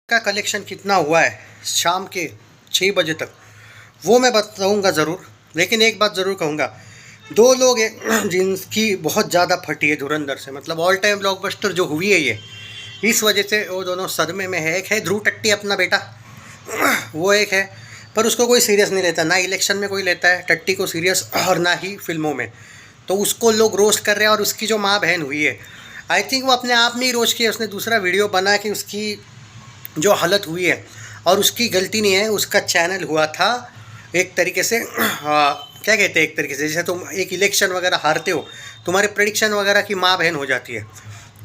का कलेक्शन कितना हुआ है शाम के 6 बजे तक, वो मैं बताऊंगा ज़रूर। लेकिन एक बात ज़रूर कहूँगा, दो लोग हैं जिनकी बहुत ज़्यादा फटी है धुरंधर से, मतलब ऑल टाइम ब्लॉकबस्टर जो हुई है ये, इस वजह से वो दोनों सदमे में है। एक है ध्रुव टट्टी अपना बेटा, वो एक है, पर उसको कोई सीरियस नहीं लेता, ना इलेक्शन में कोई लेता है टट्टी को सीरियस और ना ही फिल्मों में। तो उसको लोग रोस्ट कर रहे हैं। और उसकी जो माँ बहन हुई है, आई थिंक वो अपने आप में ही रोस्ट किया। उसने दूसरा वीडियो बना कि उसकी जो हालत हुई है, और उसकी गलती नहीं है, उसका चैनल हुआ था एक तरीके से क्या कहते हैं, एक तरीके से जैसे तुम एक इलेक्शन वगैरह हारते हो, तुम्हारे प्रेडिक्शन वगैरह की माँ बहन हो जाती है।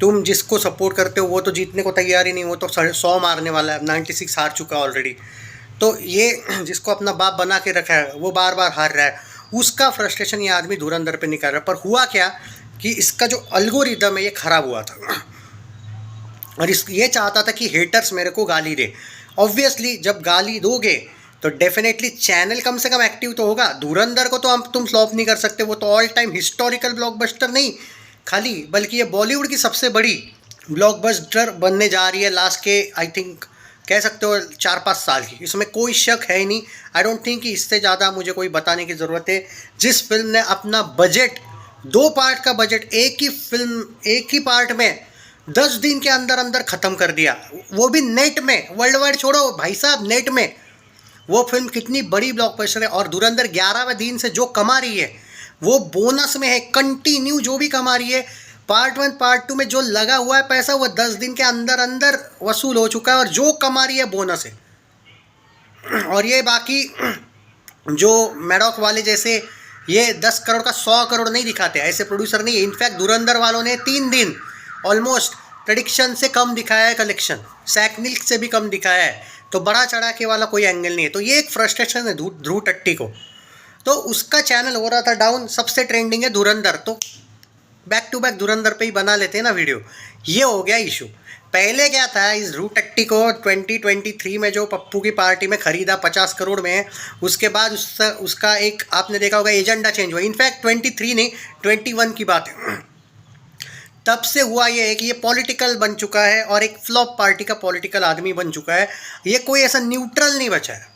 तुम जिसको सपोर्ट करते हो वो तो जीतने को तैयार ही नहीं, वो तो 100 मारने वाला है, 96 हार चुका ऑलरेडी। तो ये जिसको अपना बाप बना के रखा है वो बार बार हार रहा है, उसका फ्रस्ट्रेशन ये आदमी धुरंधर पे निकाल रहा है। पर हुआ क्या कि इसका जो अल्गोरिदम है ये ख़राब हुआ था, और इस ये चाहता था कि हेटर्स मेरे को गाली दे। ऑब्वियसली जब गाली दोगे तो डेफिनेटली चैनल कम से कम एक्टिव तो होगा। धुरंधर को तो हम तुम फ्लॉप नहीं कर सकते, वो तो ऑल टाइम हिस्टोरिकल ब्लॉकबस्टर नहीं खाली, बल्कि ये बॉलीवुड की सबसे बड़ी ब्लॉकबस्टर बनने जा रही है लास्ट के आई थिंक कह सकते हो 4-5 साल की। इसमें कोई शक है ही नहीं। आई डोंट थिंक कि इससे ज़्यादा मुझे कोई बताने की ज़रूरत है। जिस फिल्म ने अपना बजट 2 पार्ट का बजट एक ही पार्ट में 10 दिन के अंदर अंदर ख़त्म कर दिया, वो भी नेट में, वर्ल्ड वाइड छोड़ो भाई साहब, नेट में। वो फिल्म कितनी बड़ी ब्लॉकबस्टर है। और धुरंधर 11वें दिन से जो कमा रही है वो बोनस में है, कंटिन्यू जो भी कमा रही है। पार्ट 1 पार्ट 2 में जो लगा हुआ है पैसा वो 10 दिन के अंदर अंदर वसूल हो चुका है, और जो कमा रही है बोनस है। और ये बाकी जो मैडॉक वाले जैसे ये 10 करोड़ का 100 करोड़ नहीं दिखाते, ऐसे प्रोड्यूसर नहीं है। इनफैक्ट धुरंधर वालों ने 3 दिन ऑलमोस्ट प्रेडिक्शन से कम दिखाया है कलेक्शन, सैकनिल से भी कम दिखाया है। तो बड़ा चढ़ा के वाला कोई एंगल नहीं है। तो ये एक फ्रस्ट्रेशन है ध्रुव टट्टी को। तो उसका चैनल हो रहा था डाउन, सबसे ट्रेंडिंग है धुरंधर, तो बैक टू बैक धुरंधर पे ही बना लेते हैं ना वीडियो। ये हो गया इशू। पहले क्या था, इस ध्रुव टट्टी को 2023 में जो पप्पू की पार्टी में खरीदा 50 करोड़ में, उसके बाद उसका एक आपने देखा होगा एजेंडा चेंज हुआ। इनफैक्ट 23 नहीं 21 की बात है। तब से हुआ ये है कि ये पॉलिटिकल बन चुका है, और एक फ्लॉप पार्टी का पॉलिटिकल आदमी बन चुका है। ये कोई ऐसा न्यूट्रल नहीं बचा है।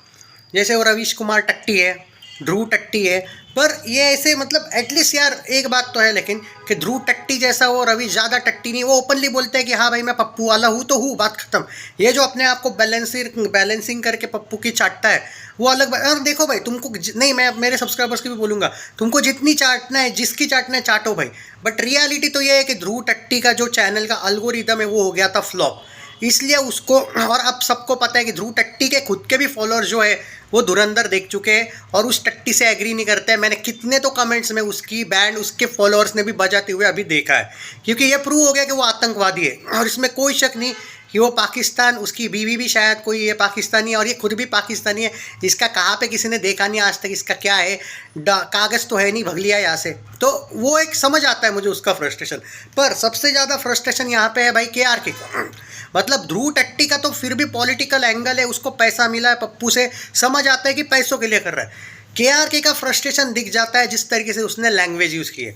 जैसे वो रवीश कुमार टट्टी है, ध्रुव टट्टी है, पर ये ऐसे मतलब एटलीस्ट यार एक बात तो है लेकिन कि ध्रुव टट्टी जैसा वो रवि ज़्यादा टट्टी नहीं। वो ओपनली बोलते हैं कि हाँ भाई मैं पप्पू वाला हूँ तो हूँ, बात खत्म। ये जो अपने आप को बैलेंसिंग करके पप्पू की चाटता है वो अलग बात। और देखो भाई तुमको नहीं, मैं मेरे सब्सक्राइबर्स की भी बोलूँगा, तुमको जितनी चाटना है जिसकी चाटना है चाटो भाई। बट रियलिटी तो ये है कि ध्रुव टट्टी का जो चैनल का अल्गोरिदम है वो हो गया था फ्लॉप, इसलिए उसको। और अब सबको पता है कि ध्रुव टट्टी के खुद के भी फॉलोअर्स जो है वो धुरंधर देख चुके हैं और उस टट्टी से एग्री नहीं करते हैं। मैंने कितने तो कमेंट्स में उसकी बैंड उसके फॉलोअर्स ने भी बजाते हुए अभी देखा है, क्योंकि ये प्रूव हो गया कि वो आतंकवादी है। और इसमें कोई शक नहीं कि वो पाकिस्तान, उसकी बीवी भी शायद कोई ये पाकिस्तानी है, और ये खुद भी पाकिस्तानी है। इसका कहाँ पे किसी ने देखा नहीं आज तक, इसका क्या है, कागज़ तो है नहीं, भग लिया यहाँ से। तो वो एक समझ आता है मुझे उसका फ्रस्ट्रेशन। पर सबसे ज़्यादा फ्रस्ट्रेशन यहाँ पे है भाई KRK का। मतलब ध्रुव टट्टी का तो फिर भी पॉलिटिकल एंगल है, उसको पैसा मिला है पप्पू से, समझ आता है कि पैसों के लिए कर रहा है। KRK का फ्रस्ट्रेशन दिख जाता है जिस तरीके से उसने लैंग्वेज यूज़ की है।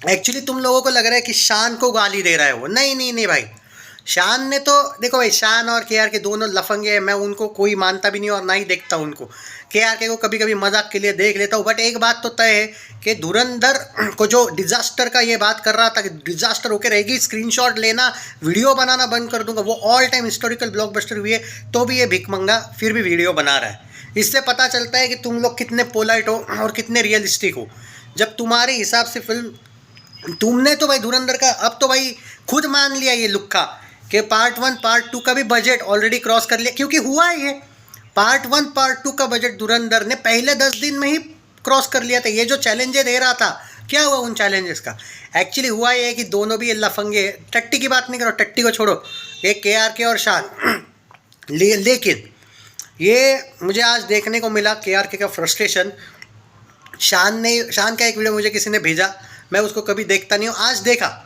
एक्चुअली तुम लोगों को लग रहा है कि शान को गाली दे रहा है वो, नहीं नहीं नहीं भाई। शान ने तो देखो भाई, शान और KRK दोनों लफंगे हैं, मैं उनको कोई मानता भी नहीं और ना ही देखता उनको। KRK को कभी कभी मजाक के लिए देख लेता हूँ, बट एक बात तो तय है कि धुरंधर को जो डिजास्टर का ये बात कर रहा था कि डिजास्टर होकर रहेगी, स्क्रीनशॉट लेना, वीडियो बनाना बंद कर दूंगा, वो ऑल टाइम हिस्टोरिकल ब्लॉकबस्टर हुई है, तो भी ये भिखमंगा फिर भी वीडियो बना रहा है। इससे पता चलता है कि तुम लोग कितने पोलाइट हो और कितने रियलिस्टिक हो। जब तुम्हारे हिसाब से फिल्म, तुमने तो भाई धुरंधर का अब तो भाई खुद मान लिया ये लुक्का कि पार्ट 1 पार्ट 2 का भी बजट ऑलरेडी क्रॉस कर लिया, क्योंकि हुआ है ये। पार्ट 1 पार्ट 2 का बजट धुरंधर ने पहले 10 दिन में ही क्रॉस कर लिया था। ये जो चैलेंजेस दे रहा था, क्या हुआ उन चैलेंजेस का? एक्चुअली हुआ ये है कि दोनों भी ये लफंगे, टट्टी की बात नहीं करो, टट्टी को छोड़ो, एक KRK और शान। लेकिन ये मुझे आज देखने को मिला KRK का फ्रस्ट्रेशन। शान का एक वीडियो मुझे किसी ने भेजा, मैं उसको कभी देखता नहीं हूँ, आज देखा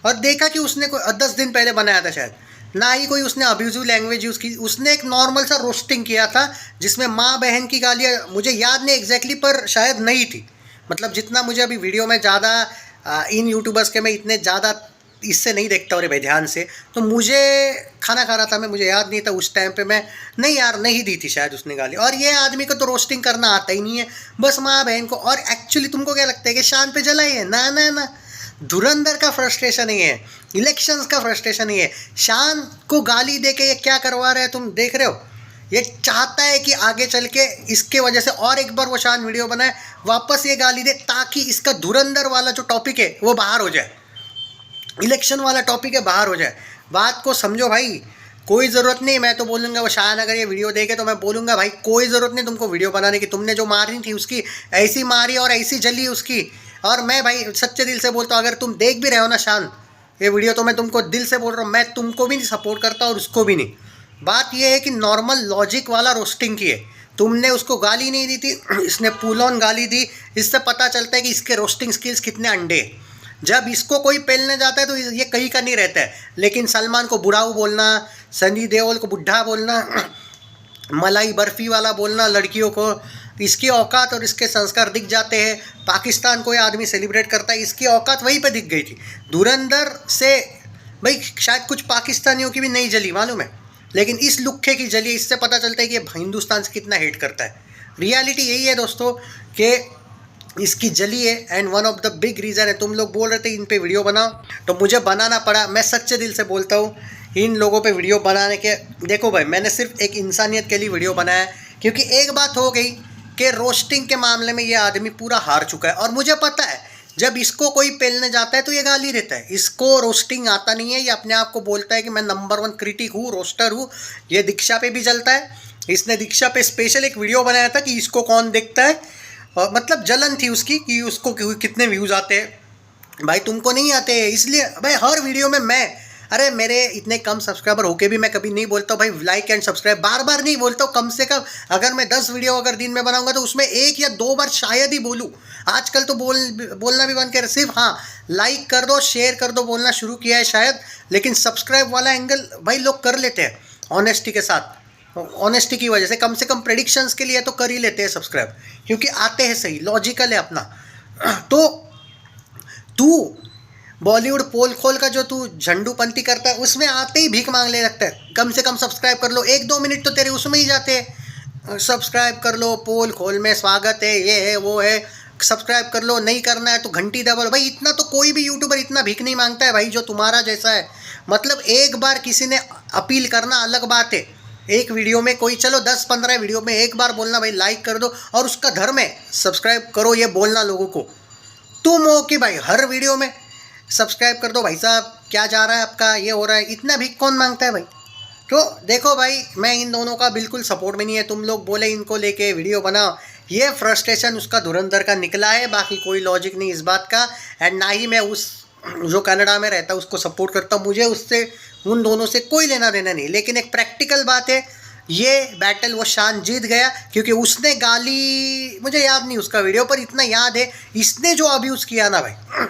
और देखा कि उसने कोई 10 दिन पहले बनाया था शायद, ना ही कोई उसने अब्यूजिव लैंग्वेज यूज़ की। उसने एक नॉर्मल सा रोस्टिंग किया था जिसमें माँ बहन की गालियाँ, मुझे याद नहीं एग्जैक्टली पर शायद नहीं थी। मतलब जितना मुझे अभी वीडियो में ज़्यादा इन यूट्यूबर्स के मैं इतने ज़्यादा इससे नहीं देखता और भाई ध्यान से, तो मुझे खाना खा रहा था मैं, मुझे याद नहीं था उस टाइम पे मैं, नहीं यार नहीं दी थी शायद उसने गाली। और ये आदमी को तो रोस्टिंग करना आता ही नहीं है, बस माँ बहन को। और एक्चुअली तुमको क्या लगता है कि शान पे जलाई है? ना ना ना, धुरंधर का फ्रस्ट्रेशन ही है, इलेक्शंस का फ्रस्ट्रेशन ही है। शान को गाली दे के ये क्या करवा रहे हैं तुम देख रहे हो? ये चाहता है कि आगे चल के इसके वजह से और एक बार वो शान वीडियो बनाए, वापस ये गाली दे, ताकि इसका धुरंधर वाला जो टॉपिक है वो बाहर हो जाए, इलेक्शन वाला टॉपिक है बाहर हो जाए। बात को समझो भाई, कोई ज़रूरत नहीं। मैं तो बोलूँगा वो शान अगर ये वीडियो देखे तो मैं बोलूँगा भाई कोई ज़रूरत नहीं तुमको वीडियो बनाने की, तुमने जो मारनी थी उसकी ऐसी मारी और ऐसी जली उसकी। और मैं भाई सच्चे दिल से बोलता हूँ, अगर तुम देख भी रहे हो ना शान ये वीडियो, तो मैं तुमको दिल से बोल रहा हूँ, मैं तुमको भी नहीं सपोर्ट करता और उसको भी नहीं। बात यह है कि नॉर्मल लॉजिक वाला रोस्टिंग की है, तुमने उसको गाली नहीं दी थी, इसने पुल ऑन गाली दी। इससे पता चलता है कि इसके रोस्टिंग स्किल्स कितने अंडे हैं। जब इसको कोई पेलने जाता है तो ये कहीं का नहीं रहता है, लेकिन सलमान को बुढ़ाऊ बोलना, सनी देओल को बुढ़ा बोलना, मलाई बर्फ़ी वाला बोलना लड़कियों को, इसकी औकात और इसके संस्कार दिख जाते हैं। पाकिस्तान को ये आदमी सेलिब्रेट करता है, इसकी औकात वहीं पे दिख गई थी। धुरंधर से भाई शायद कुछ पाकिस्तानियों की भी नहीं जली मालूम है, लेकिन इस लुक्खे की जली। इससे पता चलता है कि ये हिंदुस्तान से कितना हेट करता है। रियलिटी यही है दोस्तों कि इसकी जली है, and one of the big reason है। तुम लोग बोल रहे थे इन पे वीडियो बनाओ, तो मुझे बनाना पड़ा। मैं सच्चे दिल से बोलता हूँ, इन लोगों पे वीडियो बनाने के, देखो भाई मैंने सिर्फ एक इंसानियत के लिए वीडियो बनाया, क्योंकि एक बात हो गई कि रोस्टिंग के मामले में ये आदमी पूरा हार चुका है। और मुझे पता है जब इसको कोई पेलने जाता है तो ये गाली देता है। इसको रोस्टिंग आता नहीं है, ये अपने आप को बोलता है कि मैं नंबर 1 क्रिटिक हूँ, रोस्टर हूँ। ये दीक्षा पे भी जलता है, इसने दीक्षा पे स्पेशल एक वीडियो बनाया था कि इसको कौन देखता है, और मतलब जलन थी उसकी कि उसको कितने व्यूज़ आते हैं। भाई तुमको नहीं आते, इसलिए भाई हर वीडियो में मैं, अरे मेरे इतने कम सब्सक्राइबर होके भी मैं कभी नहीं बोलता हूँ भाई लाइक एंड सब्सक्राइब, बार बार नहीं बोलता हूँ। कम से कम अगर मैं 10 वीडियो अगर दिन में बनाऊंगा तो उसमें 1 या 2 बार शायद ही बोलूँ। आजकल तो बोलना भी बंद कर, सिर्फ हाँ लाइक कर दो शेयर कर दो बोलना शुरू किया है शायद। लेकिन सब्सक्राइब वाला एंगल भाई लोग कर लेते हैं ऑनेस्टी के साथ, ऑनेस्टी की वजह से कम प्रेडिक्शंस के लिए तो कर ही लेते हैं सब्सक्राइब, क्योंकि आते हैं सही, लॉजिकल है अपना। तो तू बॉलीवुड पोल खोल का जो तू झंडूपंती करता है उसमें आते ही भीख मांगने लगता है, कम से कम सब्सक्राइब कर लो। 1-2 मिनट तो तेरे उसमें ही जाते हैं, सब्सक्राइब कर लो, पोल खोल में स्वागत है, ये है वो है, सब्सक्राइब कर लो, नहीं करना है तो घंटी दबा लो। भाई इतना तो कोई भी यूट्यूबर इतना भीख नहीं मांगता है भाई जो तुम्हारा जैसा है। मतलब एक बार किसी ने अपील करना अलग बात है, एक वीडियो में कोई, चलो 10-15 वीडियो में एक बार बोलना भाई लाइक कर दो, और उसका धर्म है सब्सक्राइब करो, ये बोलना लोगों को। तुम हो कि भाई हर वीडियो में सब्सक्राइब कर दो भाई साहब, क्या जा रहा है आपका, ये हो रहा है, इतना भी कौन मांगता है भाई। तो देखो भाई मैं इन दोनों का बिल्कुल सपोर्ट में नहीं है। तुम लोग बोले इनको लेके वीडियो बनाओ, ये फ्रस्ट्रेशन उसका धुरंधर का निकला है, बाकी कोई लॉजिक नहीं इस बात का। एंड ना ही मैं उस जो कनाडा में रहता है उसको सपोर्ट करता हूँ, मुझे उससे उन दोनों से कोई लेना देना नहीं। लेकिन एक प्रैक्टिकल बात है, ये बैटल वो शान जीत गया, क्योंकि उसने गाली, मुझे याद नहीं उसका वीडियो पर इतना याद है, इसने जो अब्यूज़ किया ना भाई,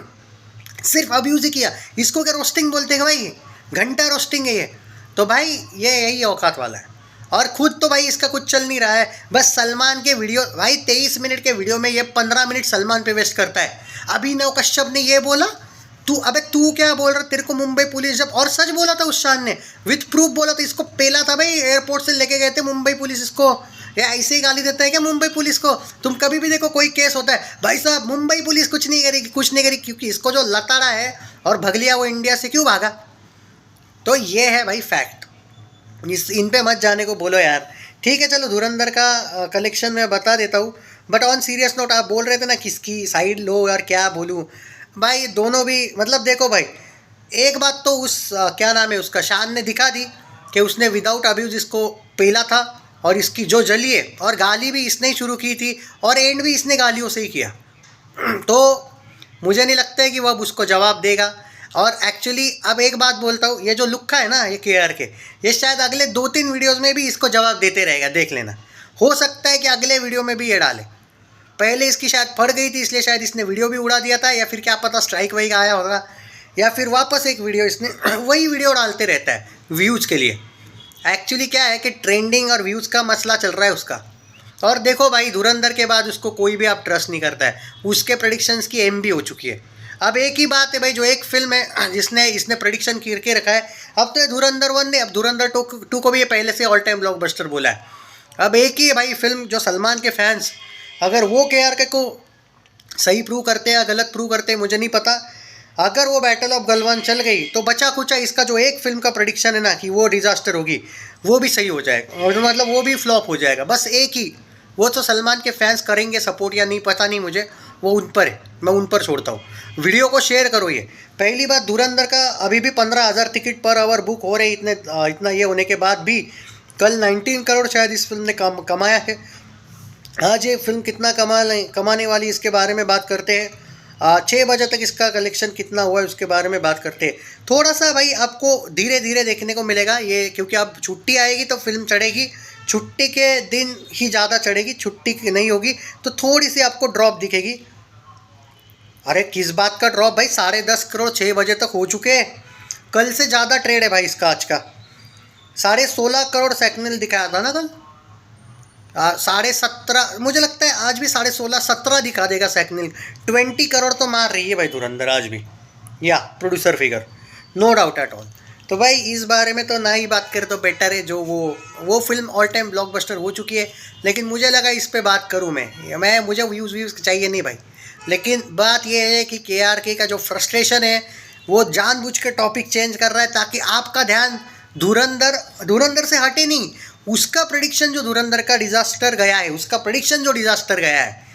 सिर्फ अब्यूज़ ही किया। इसको क्या रोस्टिंग बोलते हैं भाई, घंटा रोस्टिंग है ये। तो भाई ये यही औकात वाला है, और खुद तो भाई इसका कुछ चल नहीं रहा है। बस सलमान के वीडियो, भाई 23 मिनट के वीडियो में ये 15 मिनट सलमान पे वेस्ट करता है। अभिनव कश्यप ने ये बोला, तू क्या बोल रहा, तेरे को मुंबई पुलिस जब, और सच बोला था उस शान ने, विथ प्रूफ बोला था, इसको पेला था भाई, एयरपोर्ट से लेके गए थे मुंबई पुलिस इसको। या ऐसे ही गाली देता है क्या मुंबई पुलिस को? तुम कभी भी देखो कोई केस होता है, भाई साहब मुंबई पुलिस कुछ नहीं करेगी, क्योंकि इसको जो लताड़ा है और भगलिया वो इंडिया से क्यों भागा। तो ये है भाई फैक्ट, इन पे मत जाने को बोलो यार। ठीक है चलो, धुरंधर का कलेक्शन मैं बता देता हूँ, बट ऑन सीरियस नोट, आप बोल रहे थे ना किसकी साइड लो यार, क्या बोलूँ भाई, दोनों भी। मतलब देखो भाई, एक बात तो उस क्या नाम है उसका, शान ने दिखा दी कि उसने विदाउट अब्यूज़ इसको पेला था, और इसकी जो जली है, और गाली भी इसने ही शुरू की थी, और एंड भी इसने गालियों से ही किया। तो मुझे नहीं लगता है कि वो अब उसको जवाब देगा। और एक्चुअली अब एक बात बोलता हूँ, ये जो लुक्का है ना ये केआर के, ये शायद अगले 2-3 वीडियोज़ में भी इसको जवाब देते रहेगा, देख लेना। हो सकता है कि अगले वीडियो में भी ये डाले। पहले इसकी शायद फट गई थी, इसलिए शायद इसने वीडियो भी उड़ा दिया था, या फिर क्या पता स्ट्राइक वही आया होगा, या फिर वापस एक वीडियो इसने वही वीडियो डालते रहता है व्यूज़ के लिए। एक्चुअली क्या है कि ट्रेंडिंग और व्यूज़ का मसला चल रहा है उसका। और देखो भाई, धुरंधर के बाद उसको कोई भी आप ट्रस्ट नहीं करता है, उसके प्रेडिक्शंस की एम भी हो चुकी है। अब एक ही बात है भाई, जो एक फिल्म है जिसने इसने प्रेडिक्शन करके रखा है, अब तो धुरंधर 1 ने, अब धुरंधर 2 को भी ये पहले से ऑल टाइम ब्लॉकबस्टर बोला है। अब एक ही है भाई फिल्म, जो सलमान के फैंस अगर वो KRK को सही प्रूव करते हैं या गलत प्रूव करते हैं मुझे नहीं पता। अगर वो बैटल ऑफ गलवान चल गई तो बचा कुचा इसका जो एक फिल्म का प्रेडिक्शन है ना कि वो डिजास्टर होगी, वो भी सही हो जाएगा, और मतलब वो भी फ्लॉप हो जाएगा। बस एक ही, वो तो सलमान के फैंस करेंगे सपोर्ट या नहीं पता नहीं मुझे, वो उन पर है, मैं उन पर छोड़ता हूँ। वीडियो को शेयर करो। ये पहली बात, धुरंधर का अभी भी 15,000 टिकट पर आवर बुक हो रहे, इतना ये होने के बाद भी कल 19 करोड़ शायद इस फिल्म ने कमाया है। आज ये फिल्म कितना कमाने वाली इसके बारे में बात करते हैं। 6 बजे तक इसका कलेक्शन कितना हुआ है उसके बारे में बात करते हैं। थोड़ा सा भाई आपको धीरे धीरे देखने को मिलेगा ये, क्योंकि अब छुट्टी आएगी तो फिल्म चढ़ेगी, छुट्टी के दिन ही ज़्यादा चढ़ेगी, छुट्टी की नहीं होगी तो थोड़ी सी आपको ड्रॉप दिखेगी। अरे किस बात का ड्रॉप भाई, 10.5 करोड़ 6 बजे तक हो चुके हैं। कल से ज़्यादा ट्रेड है भाई इसका आज का। 16.5 करोड़ सेकंड दिखाया था ना कल, 17.5 मुझे लगता है आज भी 16.5 17 दिखा देगा सेकंड। 20 करोड़ तो मार रही है भाई धुरंधर आज भी, या producer figure, no doubt at all. तो भाई इस बारे में तो ना ही बात करें तो बेटर है। जो वो फिल्म ऑल टाइम ब्लॉकबस्टर हो चुकी है, लेकिन मुझे लगा इस पे बात करूँ मैं मुझे व्यूज़ चाहिए नहीं भाई। लेकिन बात ये है कि KRK का जो फ्रस्ट्रेशन है वो जानबूझ के टॉपिक चेंज कर रहा है ताकि आपका ध्यान धुरंधर से हटे नहीं। उसका प्रेडिक्शन जो धुरंधर का डिजास्टर गया है, उसका प्रेडिक्शन जो डिजास्टर गया है,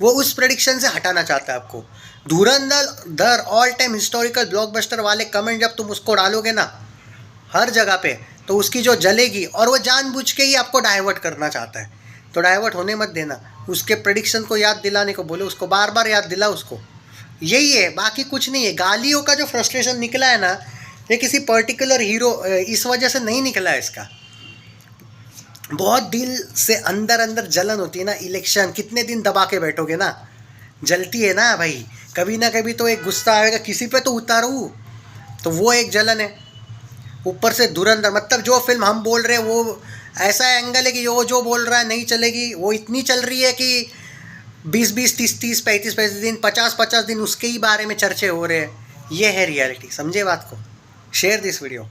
वो उस प्रेडिक्शन से हटाना चाहता है आपको। धुरंधर ऑल टाइम हिस्टोरिकल ब्लॉकबस्टर वाले कमेंट जब तुम उसको डालोगे ना हर जगह पे, तो उसकी जो जलेगी, और वो जानबूझ के ही आपको डाइवर्ट करना चाहता है। तो डाइवर्ट होने मत देना, उसके प्रेडिक्शन को याद दिलाने को बोलो, उसको बार बार याद दिला उसको। यही है, बाकी कुछ नहीं है। गालियों का जो फ्रस्ट्रेशन निकला है ना, ये किसी पर्टिकुलर हीरो इस वजह से नहीं निकला है इसका। बहुत दिल से अंदर जलन होती है ना। इलेक्शन कितने दिन दबा के बैठोगे ना, जलती है ना भाई, कभी ना कभी तो एक गुस्सा आएगा, किसी पे तो उतारूँ, तो वो एक जलन है। ऊपर से धुरंधर, मतलब जो फिल्म हम बोल रहे हैं वो ऐसा एंगल है कि वो जो बोल रहा है नहीं चलेगी, वो इतनी चल रही है कि 20-20, 30-30, 35-35 दिन, 50-50 दिन उसके ही बारे में चर्चे हो रहे हैं। ये है रियलिटी, समझे बात को। Share this video.